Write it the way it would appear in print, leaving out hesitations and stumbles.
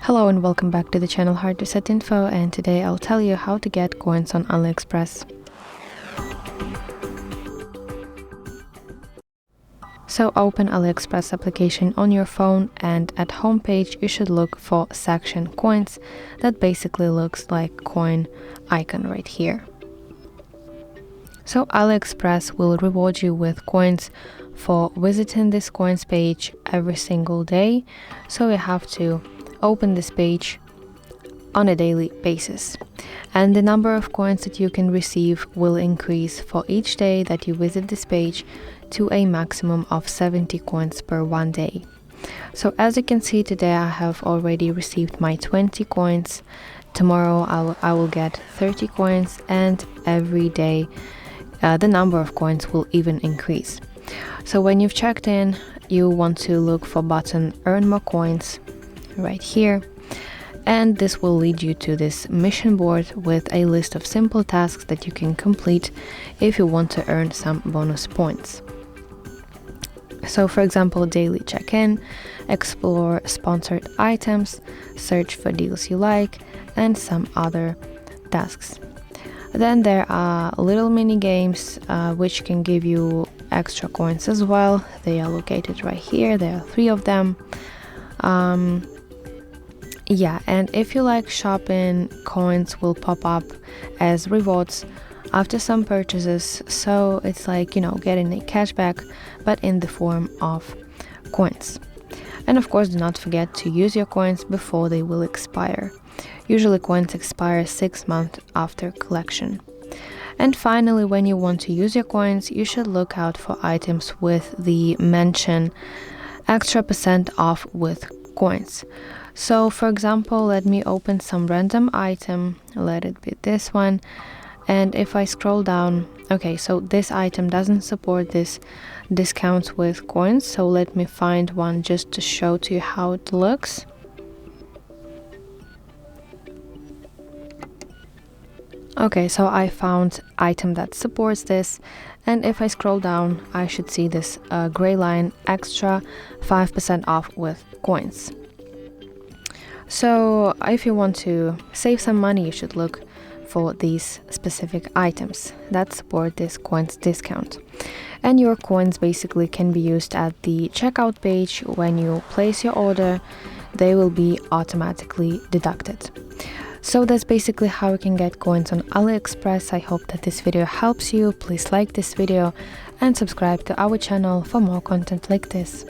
Hello and welcome back to the channel HardReset.Info, and today I'll tell you how to get coins on AliExpress. So open AliExpress application on your phone, and at homepage you should look for section coins. That basically looks like coin icon right here. So AliExpress will reward you with coins for visiting this coins page every single day. So you have to open this page on a daily basis, and the number of coins that you can receive will increase for each day that you visit this page to a maximum of 70 coins per one day. So as you can see, today I have already received my 20 coins. Tomorrow I will get 30 coins, and every day the number of coins will even increase. So when you've checked in, you want to look for button earn more coins right here, and this will lead you to this mission board with a list of simple tasks that you can complete if you want to earn some bonus points. So for example, daily check-in, explore sponsored items, search for deals you like, and some other tasks. Then there are little mini games which can give you extra coins as well. They are located right here. There are 3 of them. And if you like shopping, coins will pop up as rewards after some purchases, so it's like, getting a cashback, but in the form of coins. And of course, do not forget to use your coins before they will expire. Usually coins expire 6 months after collection. And finally, when you want to use your coins, you should look out for items with the mention extra % off with coins. So for example, let me open some random item, let it be this one, and if I scroll down, okay, so this item doesn't support this discounts with coins, so let me find one just to show to you how it looks. Okay, so I found item that supports this, and if I scroll down, I should see this gray line, extra 5% off with coins. So if you want to save some money, you should look for these specific items that support this coins discount. And your coins basically can be used at the checkout page. When you place your order, they will be automatically deducted. So that's basically how you can get coins on AliExpress. I hope that this video helps you. Please like this video and subscribe to our channel for more content like this.